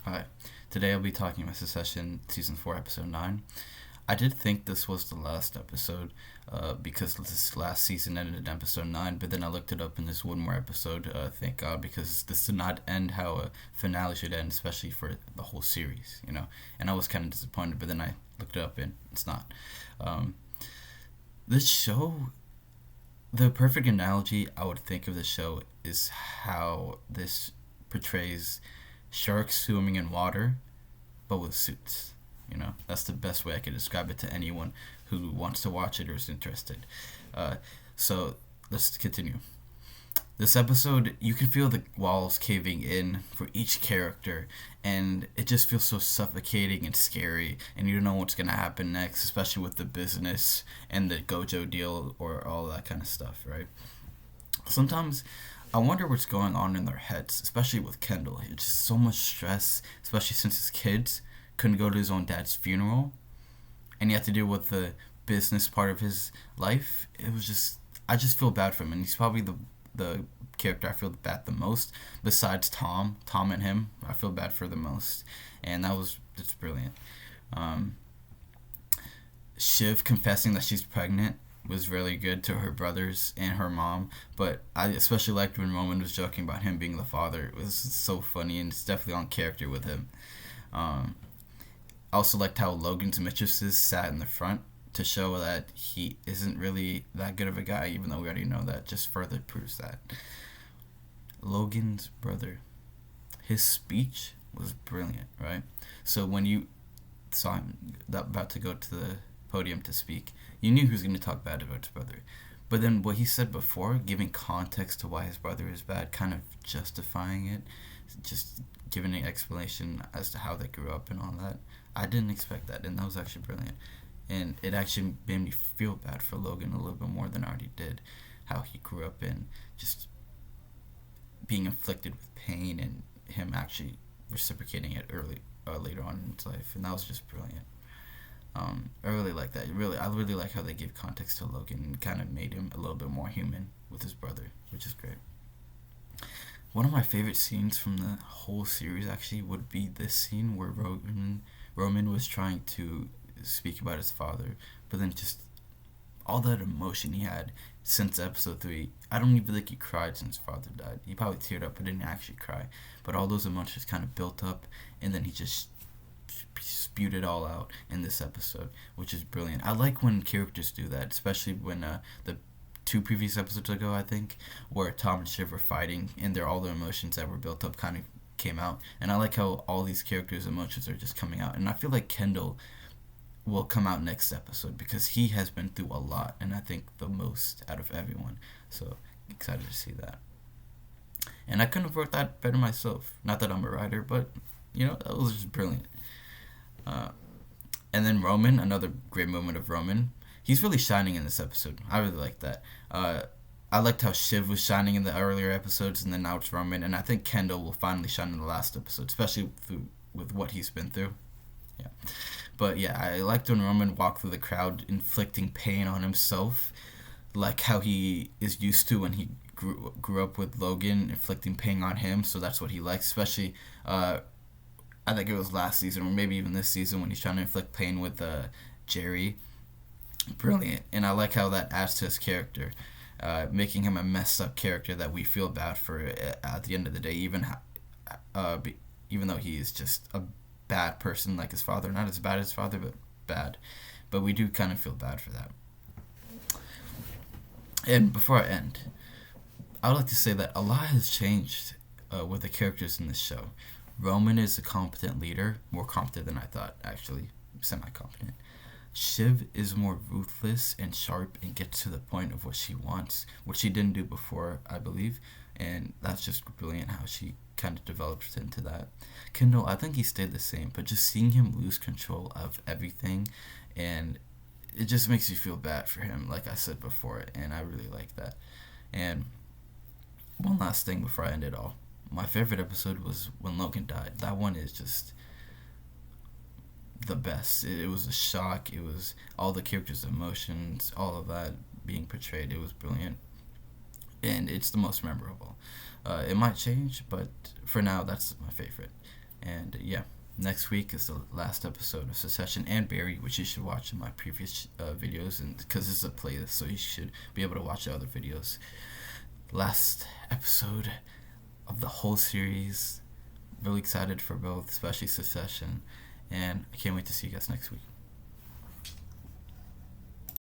Hi. Today I'll be talking about Succession Season 4, Episode 9. I did think this was the last episode because this last season ended in Episode 9, but then I looked it up and there's one more episode, thank God, because this did not end how a finale should end, especially for the whole series, you know? And I was kind of disappointed, but then I looked it up and it's not. Um, this show, the perfect analogy I would think of the show is how this portrays sharks swimming in water but with suits. You know, that's the best way I could describe it to anyone who wants to watch it or is interested. Uh, so let's continue. This episode, you can feel the walls caving in for each character, and it just feels so suffocating and scary, and you don't know what's gonna happen next, especially with the business and the Gojo deal or all that kind of stuff, right? Sometimes I wonder what's going on in their heads, especially with Kendall. It's just so much stress, especially since his kids couldn't go to his own dad's funeral, and he had to deal with the business part of his life. It was just, I just feel bad for him, and he's probably the character I feel bad the most, besides Tom and him. I feel bad for the most, and that was just brilliant. Um, Shiv confessing that she's pregnant was really good to her brothers and her mom, but I especially liked when Roman was joking about him being the father. It was so funny, and it's definitely on character with him. Um, I also liked how Logan's mistresses sat in the front to show that he isn't really that good of a guy, even though we already know that. Just further proves that. Logan's brother, his speech was brilliant, right? So when you saw him about to go to the podium to speak, you knew he was going to talk bad about his brother. But then what he said before, giving context to why his brother is bad, kind of justifying it, just giving an explanation as to how they grew up and all that, I didn't expect that, and that was actually brilliant. And it actually made me feel bad for Logan a little bit more than I already did. How he grew up in just being inflicted with pain and him actually reciprocating it later on in his life, and that was just brilliant. I really like that. I really like how they gave context to Logan and kind of made him a little bit more human with his brother, which is great. One of my favorite scenes from the whole series actually would be this scene where Roman was trying to speak about his father, but then just all that emotion he had since episode 3. I don't even think he cried since his father died. He probably teared up but didn't actually cry. But all those emotions kind of built up, and then he just spewed it all out in this episode, which is brilliant. I like when characters do that, especially when the two previous episodes ago, I think, where Tom and Shiv were fighting, and all the emotions that were built up kind of came out. And I like how all these characters' emotions are just coming out. And I feel like Kendall will come out next episode because he has been through a lot, and I think the most out of everyone. So excited to see that. And I couldn't have wrote that better myself. Not that I'm a writer, but that was just brilliant. Uh, and then Roman, another great moment of Roman. He's really shining in this episode. I really like that. I liked how Shiv was shining in the earlier episodes, and then now it's Roman. And I think Kendall will finally shine in the last episode, especially with what he's been through. Yeah. But yeah, I liked when Roman walked through the crowd inflicting pain on himself, like how he is used to when he grew up with Logan, inflicting pain on him. So that's what he likes, especially I think it was last season or maybe even this season when he's trying to inflict pain with Jerry. Brilliant. And I like how that adds to his character, making him a messed up character that we feel bad for at the end of the day, even though he is just a bad person like his father. Not as bad as his father, but bad. But we do kind of feel bad for that. And before I end, I would like to say that a lot has changed with the characters in this show. Roman is a competent leader, more competent than I thought, actually, semi-competent. Shiv is more ruthless and sharp and gets to the point of what she wants, which she didn't do before, I believe, and that's just brilliant how she kind of develops into that. Kendall, I think he stayed the same, but just seeing him lose control of everything, and it just makes you feel bad for him, like I said before, and I really like that. And one last thing before I end it all. My favorite episode was when Logan died. That one is just the best. It was a shock. It was all the characters' emotions, all of that being portrayed. It was brilliant. And it's the most memorable. It might change, but for now, that's my favorite. And yeah, Next week is the last episode of Secession and Barry, which you should watch in my previous videos, and because this is a playlist, so you should be able to watch the other videos. Last episode of the whole series. Really excited for both, especially Secession, and I can't wait to see you guys next week.